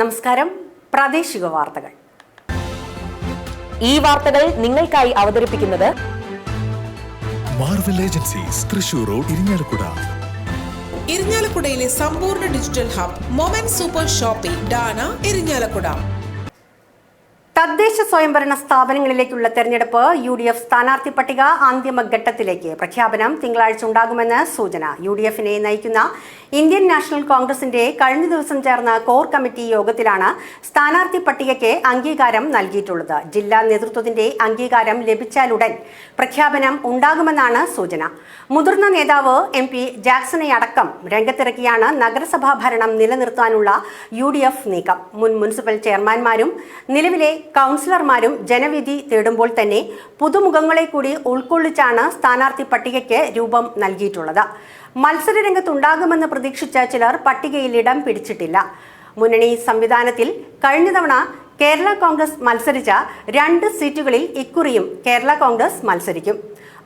നമസ്കാരം. പ്രാദേശിക വാർത്തകൾ. ഈ വാർത്തകൾ നിങ്ങൾക്കായി അവതരിപ്പിക്കുന്നത് Marvel agencies Thrissur road Irinjalakuda. ഇരിങ്ങാലക്കുടയിലെ സമ്പൂർണ്ണ digital hub moment super shopping ഡാന ഇരിങ്ങാലക്കുട. തദ്ദേശ സ്വയംഭരണ സ്ഥാപനങ്ങളിലേക്കുള്ള തെരഞ്ഞെടുപ്പ് UDF സ്ഥാനാർത്ഥി പട്ടിക അന്തിമഘട്ടത്തിലേക്ക്. പ്രഖ്യാപനം തിങ്കളാഴ്ച ഉണ്ടാകുമെന്ന് സൂചന. UDFനെ നയിക്കുന്ന ഇന്ത്യൻ നാഷണൽ കോൺഗ്രസിന്റെ കഴിഞ്ഞ ദിവസം ചേർന്ന കോർ കമ്മിറ്റി യോഗത്തിലാണ് സ്ഥാനാർത്ഥി പട്ടികയ്ക്ക് അംഗീകാരം നൽകിയിട്ടുള്ളത്. ജില്ലാ നേതൃത്വത്തിന്റെ അംഗീകാരം ലഭിച്ചാലുടൻ പ്രഖ്യാപനം ഉണ്ടാകുമെന്നാണ് സൂചന. മുതിർന്ന നേതാവ് MP ജാക്സനെ അടക്കം രംഗത്തിറക്കിയാണ് നഗരസഭാ ഭരണം നിലനിർത്താനുള്ള UDF നീക്കം. മുൻ മുനിസിപ്പൽ ചെയർമാൻമാരും നിലവിലെ കൗൺസിലർമാരും ജനവിധി തേടുമ്പോൾ തന്നെ പുതുമുഖങ്ങളെ കൂടി ഉൾക്കൊള്ളിച്ചാണ് സ്ഥാനാർത്ഥി പട്ടികയ്ക്ക് രൂപം നൽകിയിട്ടുള്ളത്. മത്സര രംഗത്തുണ്ടാകുമെന്ന് പ്രതീക്ഷിച്ച ചിലർ പട്ടികയിൽ ഇടം പിടിച്ചിട്ടില്ല. മുന്നണി സംവിധാനത്തിൽ കഴിഞ്ഞ തവണ കേരള കോൺഗ്രസ് മത്സരിച്ച 2 സീറ്റുകളിൽ ഇക്കുറിയും കേരള കോൺഗ്രസ് മത്സരിക്കും.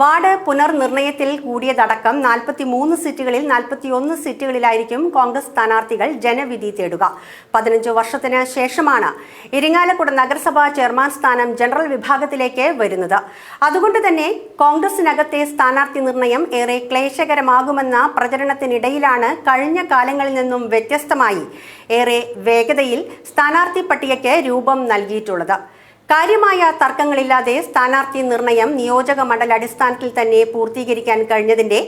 വാർഡ് പുനർനിർണയത്തിൽ കൂടിയതടക്കം 43 സീറ്റുകളിൽ 41 സീറ്റുകളിലായിരിക്കും കോൺഗ്രസ് സ്ഥാനാർത്ഥികൾ ജനവിധി തേടുക. 15 വർഷത്തിന് ശേഷമാണ് ഇരിങ്ങാലക്കുട നഗരസഭാ ചെയർമാൻ സ്ഥാനം ജനറൽ വിഭാഗത്തിലേക്ക് വരുന്നത്. അതുകൊണ്ട് തന്നെ കോൺഗ്രസിനകത്തെ സ്ഥാനാർത്ഥി നിർണയം ഏറെ ക്ലേശകരമാകുമെന്ന പ്രചരണത്തിനിടയിലാണ് കഴിഞ്ഞ കാലങ്ങളിൽ നിന്നും വ്യത്യസ്തമായി ഏറെ വേഗതയിൽ സ്ഥാനാർത്ഥി പട്ടികയ്ക്ക് രൂപം നൽകിയിട്ടുള്ളത്. കാര്യമായ തർക്കങ്ങളില്ലാതെ സ്ഥാനാർത്ഥി നിർണയം നിയോജക മണ്ഡല അടിസ്ഥാനത്തിൽ തന്നെ പൂർത്തീകരിക്കാൻ കഴിഞ്ഞതിന്റെ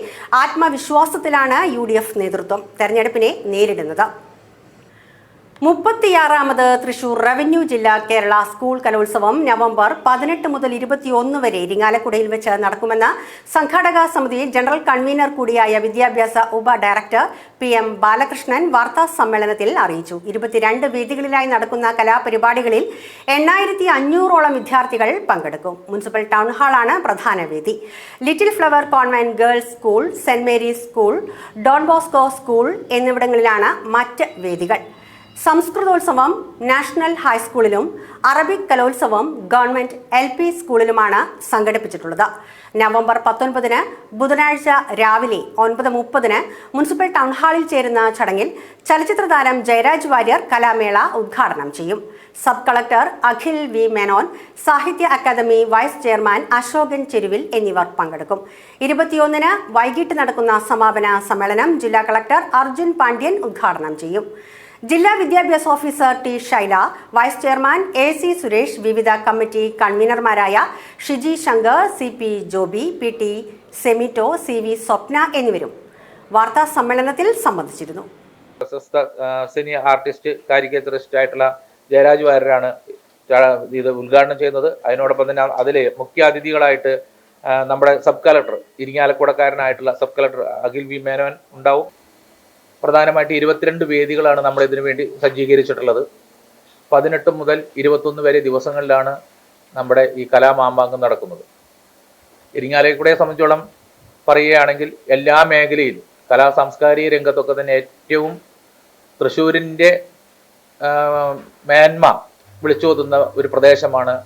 ആത്മവിശ്വാസത്തിലാണ് UDF നേതൃത്വം തെരഞ്ഞെടുപ്പിനെ നേരിടുന്നത്. 36ാമത് തൃശൂർ റവന്യൂ ജില്ലാ കേരള സ്കൂൾ കലോത്സവം നവംബർ 18 മുതൽ 21 വരെ ഇരിങ്ങാലക്കുടയിൽ വെച്ച് നടക്കുമെന്ന് സംഘാടക സമിതി ജനറൽ കൺവീനർ കൂടിയായ വിദ്യാഭ്യാസ ഉപ ഡയറക്ടർ PM ബാലകൃഷ്ണൻ വാർത്താ സമ്മേളനത്തിൽ അറിയിച്ചു. 22 വേദികളിലായി നടക്കുന്ന കലാപരിപാടികളിൽ 8500ഓളം വിദ്യാർത്ഥികൾ പങ്കെടുക്കും. മുനിസിപ്പൽ ടൗൺ ഹാളാണ് പ്രധാന വേദി. Little flower convent girls school, saint Mary's school, Don Bosco school എന്നിവിടങ്ങളിലാണ് മറ്റ് വേദികൾ. സംസ്കൃതോത്സവം നാഷണൽ ഹൈസ്കൂളിലും അറബിക് കലോത്സവം ഗവൺമെന്റ് LP സ്കൂളിലുമാണ് സംഘടിപ്പിച്ചിട്ടുള്ളത്. നവംബർ 19 ബുധനാഴ്ച രാവിലെ 9:30 മുനിസിപ്പൽ ടൗൺ ഹാളിൽ ചേരുന്ന ചടങ്ങിൽ ചലച്ചിത്ര താരം ജയരാജ് വാര്യർ കലാമേള ഉദ്ഘാടനം ചെയ്യും. Sub collector Akhil V Menon, സാഹിത്യ അക്കാദമി വൈസ് ചെയർമാൻ അശോകൻ ചെരുവിൽ എന്നിവർ പങ്കെടുക്കും. 21 വൈകിട്ട് നടക്കുന്ന സമാപന സമ്മേളനം ജില്ലാ കളക്ടർ അർജുൻ പാണ്ഡ്യൻ ഉദ്ഘാടനം ചെയ്യും. ജില്ലാ വിദ്യാഭ്യാസ officer T Shaila, vice chairman AC Suresh, വിവിധ കമ്മിറ്റി കൺവീനർമാരായ Shiji Shankar, CP Joby, PT Semito, CV Swapna എന്നിവരും വാർത്താ സമ്മേളനത്തിൽ സംബന്ധിച്ചിരുന്നു. പ്രശസ്ത സിനി ആർട്ടിസ്റ്റ്, കാരിക്കേച്ചറിസ്റ്റ് ആയിട്ടുള്ള ജയരാജ് വാര്യരാണ് ഇത് ഉദ്ഘാടനം ചെയ്യുന്നത്. അതിനോടൊപ്പം തന്നെ അതിൽ മുഖ്യ അതിഥികളായിട്ട് നമ്മുടെ സബ് കളക്ടർ, ഇരിങ്ങാലക്കുടക്കാരനായിട്ടുള്ള sub collector Akhil V Menon ഉണ്ടാവും. പ്രധാനമായിട്ട് 22 വേദികളാണ് നമ്മൾ ഇതിനു വേണ്ടി സജ്ജീകരിച്ചിട്ടുള്ളത്. 18 മുതൽ 21 വരെ ദിവസങ്ങളിലാണ് നമ്മുടെ ഈ കലാമാമാങ്കം നടക്കുന്നത്. ഇരിങ്ങാലക്കുടയെ സംബന്ധിച്ചോളം പറയുകയാണെങ്കിൽ എല്ലാ മേഖലയിലും കലാ സാംസ്കാരിക രംഗത്തൊക്കെ തന്നെ ഏറ്റവും തൃശ്ശൂരിൻ്റെ മേന്മ വിളിച്ചോതുന്ന ഒരു പ്രദേശമാണ്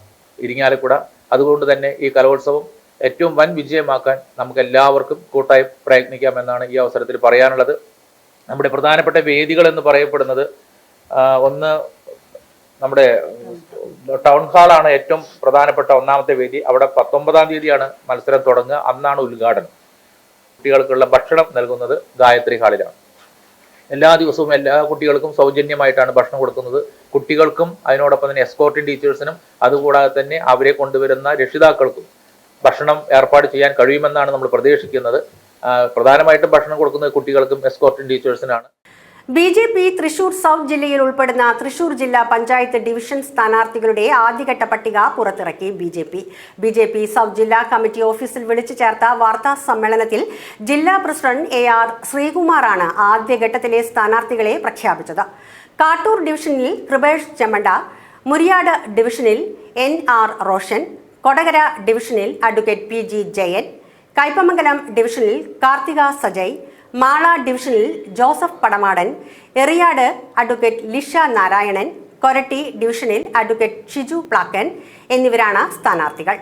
ഇരിങ്ങാലക്കുട. അതുകൊണ്ട് തന്നെ ഈ കലോത്സവം ഏറ്റവും വൻ വിജയമാക്കാൻ നമുക്ക് എല്ലാവർക്കും കൂട്ടായി പ്രയത്നിക്കാമെന്നാണ് ഈ അവസരത്തിൽ പറയാനുള്ളത്. നമ്മുടെ പ്രധാനപ്പെട്ട വേദികൾ എന്ന് പറയപ്പെടുന്നത് ഒന്ന് നമ്മുടെ ടൗൺ ഹാളാണ് ഏറ്റവും പ്രധാനപ്പെട്ട ഒന്നാമത്തെ വേദി. അവിടെ 19-ാം തീയതിയാണ് മത്സരം തുടങ്ങുക. അന്നാണ് ഉദ്ഘാടനം. കുട്ടികൾക്കുള്ള ഭക്ഷണം നൽകുന്നത് ഗായത്രി ഹാളിലാണ്. എല്ലാ ദിവസവും എല്ലാ കുട്ടികൾക്കും സൗജന്യമായിട്ടാണ് ഭക്ഷണം കൊടുക്കുന്നത്. കുട്ടികൾക്കും അതിനോടൊപ്പം തന്നെ എസ്കോർട്ടിംഗ് ടീച്ചേഴ്സിനും അതുകൂടാതെ തന്നെ അവരെ കൊണ്ടുവരുന്ന രക്ഷിതാക്കൾക്കും ഭക്ഷണം ഏർപ്പാട് ചെയ്യാൻ കഴിയുമെന്നാണ് നമ്മൾ പ്രതീക്ഷിക്കുന്നത്. പ്രധാനമായിട്ടും ഭക്ഷണം കൊടുക്കുന്നത് കുട്ടികൾക്കും എസ്കോർട്ടിംഗ് ടീച്ചേഴ്സിനാണ്. BJP തൃശൂർ സൗത്ത് ജില്ലയിൽ ഉൾപ്പെടുന്ന തൃശൂർ ജില്ലാ പഞ്ചായത്ത് ഡിവിഷൻ സ്ഥാനാർത്ഥികളുടെ ആദ്യഘട്ട പട്ടിക പുറത്തിറക്കി BJP സൗത്ത് ജില്ലാ കമ്മിറ്റി ഓഫീസിൽ വിളിച്ചു ചേർത്ത വാർത്താ സമ്മേളനത്തിൽ ജില്ലാ പ്രസിഡന്റ് AR ശ്രീകുമാറാണ് ആദ്യഘട്ടത്തിലെ സ്ഥാനാർത്ഥികളെ പ്രഖ്യാപിച്ചത്. കാട്ടൂർ ഡിവിഷനിൽ കൃപേഷ് ചെമ്മണ്ട, മുരിയാട് ഡിവിഷനിൽ NR റോഷൻ, കൊടകര ഡിവിഷനിൽ അഡ്വക്കേറ്റ് PG ജയൻ, കയ്പമംഗലം ഡിവിഷനിൽ കാർത്തിക സജയ്, മാള ഡിവിഷനിൽ ജോസഫ് പടമാടൻ, എറിയാട് അഡ്വക്കേറ്റ് ലിഷ നാരായണൻ, കൊരട്ടി ഡിവിഷനിൽ അഡ്വക്കേറ്റ് ഷിജു പ്ലാക്കൻ എന്നിവരാണ് സ്ഥാനാർത്ഥികൾ.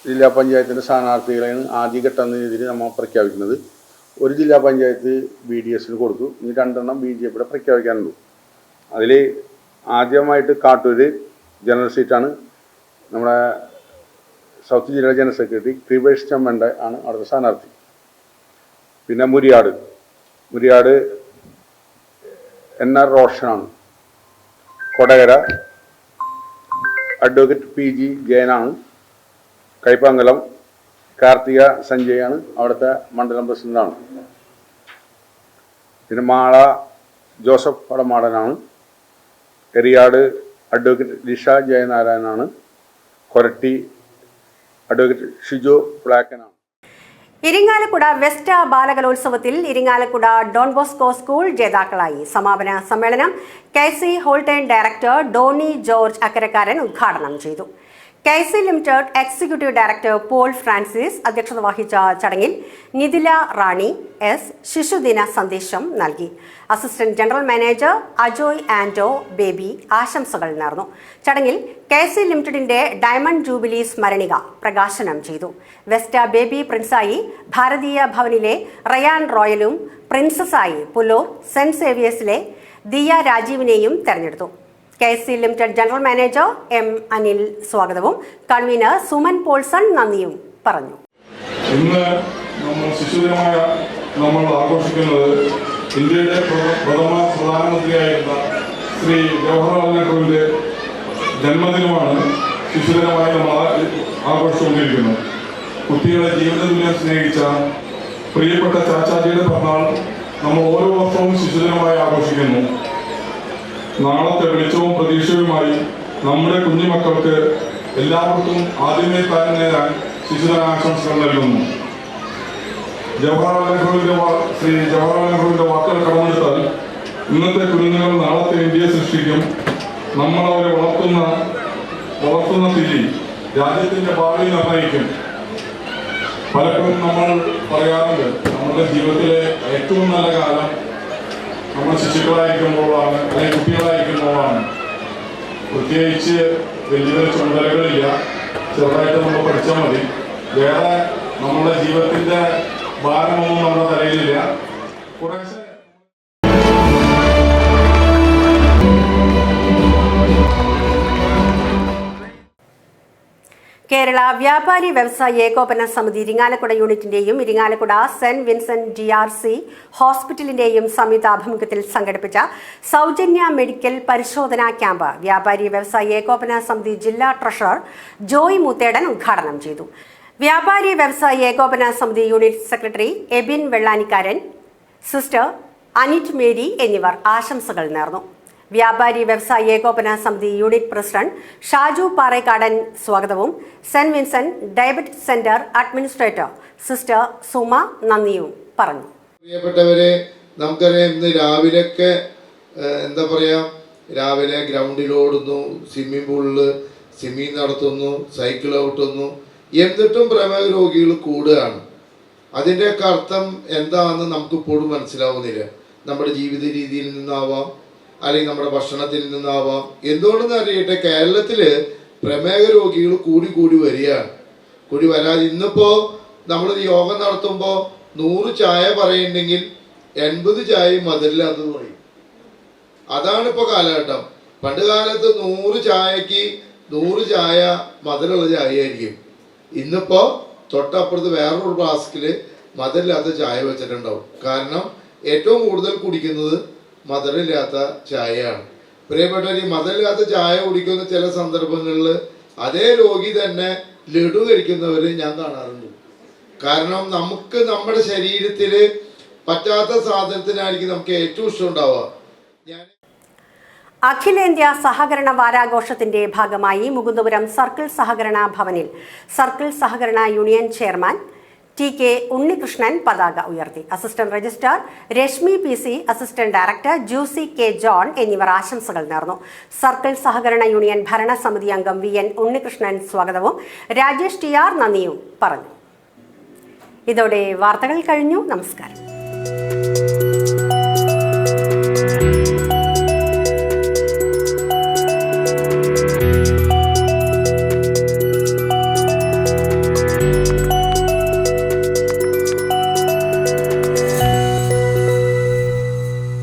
ജില്ലാ പഞ്ചായത്തിൻ്റെ സ്ഥാനാർത്ഥികളെയാണ് ആദ്യഘട്ട രീതിയിൽ നമ്മൾ പ്രഖ്യാപിക്കുന്നത്. ഒരു ജില്ലാ പഞ്ചായത്ത് BDS കൊടുത്തു, ഇനി 2 BJP പ്രഖ്യാപിക്കാനുള്ളൂ. അതിൽ ആദ്യമായിട്ട് കാട്ടൂർ ജനറൽ സീറ്റാണ് നമ്മുടെ സൗത്ത് ജില്ലാ ജനറൽ സെക്രട്ടറി ക്രീബേഷ് ചമ്മണ്ട ആണ് അവിടുത്തെ സ്ഥാനാർത്ഥി. പിന്നെ മുരിയാട് NR റോഷനാണ്. കൊടകര അഡ്വക്കേറ്റ് PG ജയനാണ്. കൈപ്പങ്കലം കാർത്തിക സഞ്ജയാണ് അവിടുത്തെ മണ്ഡലം പ്രസിഡന്റാണ്. പിന്നെ മാള ജോസഫ് പടമാടനാണ്. എറിയാട് അഡ്വക്കേറ്റ് ലിഷ ജയനാരായണനാണ്. കൊരട്ടി അഡ്വക്കേറ്റ് ഷിജോ പ്ലാക്കനാണ്. ഇരിങ്ങാലക്കുട വെസ്റ്റ് ബാലകലോത്സവത്തിൽ ഇരിങ്ങാലക്കുട ഡോൺ ബോസ്കോ സ്കൂൾ ജേതാക്കളായി. സമാപന സമ്മേളനം KC ഹോൾട്ടേൺ ഡയറക്ടർ ഡോണി ജോർജ് അക്കരക്കാരൻ ഉദ്ഘാടനം ചെയ്തു. KC limited executive director Paul Francis അധ്യക്ഷത വഹിച്ച ചടങ്ങിൽ നിതില റാണി S ശിശുദിന സന്ദേശം നൽകി. Assistant general manager Ajoy Ando Baby ആശംസകൾ നേർന്നു. ചടങ്ങിൽ KC ലിമിറ്റഡിന്റെ ഡയമണ്ട് ജൂബിലി സ്മരണിക പ്രകാശനം ചെയ്തു. വെസ്റ്റ ബേബി പ്രിൻസായി ഭാരതീയ ഭവനിലെ റയാൻ റോയലും പ്രിൻസസായി പുല്ലൂർ സെന്റ് സേവിയേഴ്സിലെ ദിയ രാജീവിനെയും തെരഞ്ഞെടുത്തു. KC limited general manager M Anil സ്വാഗതവും കൺവീനർ സുമൻ പോൾസൺ നന്ദിയും പറഞ്ഞു. ഇന്ന് നമ്മൾ ശിശുദിനമായ നമ്മൾ ആഘോഷിക്കുന്നത് ഇന്ത്യയുടെ പ്രഥമ പ്രധാനമന്ത്രിയായിരുന്ന ശ്രീ ജവഹർലാൽ നെഹ്റുവിൻ്റെ ജന്മദിനമാണ് ശിശുദിനമായി നമ്മൾ ആഘോഷിച്ചുകൊണ്ടിരിക്കുന്നത്. കുട്ടികളെ ജീവിതത്തിനെ സ്നേഹിച്ച പ്രിയപ്പെട്ട ചാച്ചാജിയുടെ പിറന്നാൾ നമ്മൾ ഓരോ വർഷവും ശിശുദിനമായി ആഘോഷിക്കുന്നു. നാളത്തെ വെളിച്ചവും പ്രതീക്ഷയുമായി നമ്മുടെ കുഞ്ഞുമക്കൾക്ക് എല്ലാവർക്കും ആദ്യമേ താരം നേരാൻ ശിശുദിനാശംസകൾ നൽകുന്നു. ശ്രീ ജവഹർലാൽ നെഹ്റുവിന്റെ വാക്കുകൾ കടമെടുത്താൽ ഇന്നത്തെ കുഞ്ഞുങ്ങൾ നാളത്തെ ഇന്ത്യയെ സൃഷ്ടിക്കും. നമ്മൾ അവരെ വളർത്തുന്ന തിരി രാജ്യത്തിന്റെ ഭാവി നിർണ്ണയിക്കും. പലപ്പോഴും നമ്മൾ പറയാറുണ്ട്, നമ്മുടെ ജീവിതത്തിലെ ഏറ്റവും നല്ല കാലം നമ്മൾ ശിശുക്കളായിരിക്കുമ്പോഴാണ്, അല്ലെങ്കിൽ കുട്ടികളായിരിക്കുമ്പോഴാണ്. പ്രത്യേകിച്ച് വലിയ ചുമതലകളില്ല, ചെറുതായിട്ട് നമ്മൾ പഠിച്ചാൽ മതി. വേറെ നമ്മുടെ ജീവിതത്തിന്റെ ഭാരമൊന്നും നമ്മുടെ തലയിലില്ല. കുറേശ്ശെ കേരള വ്യാപാരി വ്യവസായി ഏകോപന സമിതി ഇരിങ്ങാലക്കുട യൂണിറ്റിന്റെയും ഇരിങ്ങാലക്കുട സെന്റ് വിൻസെന്റ് GRC ഹോസ്പിറ്റലിന്റെയും സംയുക്താഭിമുഖ്യത്തിൽ സംഘടിപ്പിച്ച സൗജന്യ മെഡിക്കൽ പരിശോധനാ ക്യാമ്പ് വ്യാപാരി വ്യവസായി ഏകോപന സമിതി ജില്ലാ ട്രഷറർ ജോയ് മുത്തേടൻ ഉദ്ഘാടനം ചെയ്തു. വ്യാപാരി വ്യവസായി ഏകോപന സമിതി unit secretary Ebin Vellanikkaran, sister Anit Mary എന്നിവർ ആശംസകൾ നേർന്നു. വ്യാപാരി വ്യവസായി ഏകോപന സമിതി യൂണിറ്റ് പ്രസിഡന്റ് ഷാജു പാറേക്കാടൻ സ്വാഗതവും saint Vincent diabetic centre administrator sister Suma നന്ദിയും പറഞ്ഞു. പ്രിയപ്പെട്ടവരെ, നമുക്കറിയാം ഇന്ന് രാവിലെയൊക്കെ രാവിലെ ഗ്രൗണ്ടിൽ ഓടുന്നു, സ്വിമ്മിംഗ് പൂളിൽ സ്വിമ്മിങ് നടത്തുന്നു, സൈക്കിൾ ഔട്ടുന്നു. എന്നിട്ടും പ്രമേഹ രോഗികൾ കൂടുകയാണ്. അതിൻ്റെയൊക്കെ അർത്ഥം എന്താണെന്ന് നമുക്കിപ്പോഴും മനസ്സിലാവുന്നില്ല. നമ്മുടെ ജീവിത രീതിയിൽ നിന്നാവാം, അല്ലെങ്കിൽ നമ്മുടെ ഭക്ഷണത്തിൽ നിന്നാവാം. എന്തുകൊണ്ടെന്ന് അറിയട്ടെ, കേരളത്തിൽ പ്രമേഹ രോഗികൾ കൂടി വരികയാണ്. കൂടി വരാതെ ഇന്നിപ്പോൾ നമ്മൾ യോഗം നടത്തുമ്പോൾ 100 ചായ പറയുന്നുണ്ടെങ്കിൽ 80 ചായയും മധുരമില്ലാത്തത് പറയും. അതാണ് ഇപ്പോൾ കാലഘട്ടം. പണ്ട് കാലത്ത് 100 ചായക്ക് 100 ചായ മധുരമുള്ള ചായയായിരിക്കും. ഇന്നിപ്പോൾ തൊട്ടപ്പുറത്ത് വേറൊരു ഫ്ലാസ്കിൽ മധുരമില്ലാത്ത ചായ വെച്ചിട്ടുണ്ടാവും. കാരണം ഏറ്റവും കൂടുതൽ കുടിക്കുന്നത് മധുരമില്ലാത്ത ചായയാണ്. പ്രിയപ്പെട്ടവർ, ഈ മധുരമില്ലാത്ത ചായ കുടിക്കുന്ന ചില സന്ദർഭങ്ങളിൽ അതേ രോഗി തന്നെ ലഡു കഴിക്കുന്നവർ ഞാൻ കാണാറുണ്ട്. കാരണം നമുക്ക് നമ്മുടെ ശരീരത്തിൽ പറ്റാത്ത സാധനത്തിനായിരിക്കും നമുക്ക് ഏറ്റവും ഇഷ്ടം ഉണ്ടാവുക. അഖിലേന്ത്യാ സഹകരണ വാരാഘോഷത്തിന്റെ ഭാഗമായി മുകുന്ദപുരം സർക്കിൾ സഹകരണ ഭവനിൽ സർക്കിൾ സഹകരണ യൂണിയൻ ചെയർമാൻ TK ഉണ്ണികൃഷ്ണൻ പതാക ഉയർത്തി. Assistant registrar Rashmi PC, assistant director ജൂസി K ജോൺ എന്നിവർ ആശംസകൾ നേർന്നു. സർക്കിൾ സഹകരണ യൂണിയൻ ഭരണസമിതി അംഗം VN ഉണ്ണികൃഷ്ണൻ സ്വാഗതവും രാജേഷ് TR നന്ദിയും പറഞ്ഞു. ഇതോടെ വാർത്തകൾ കഴിഞ്ഞു. നമസ്കാരം.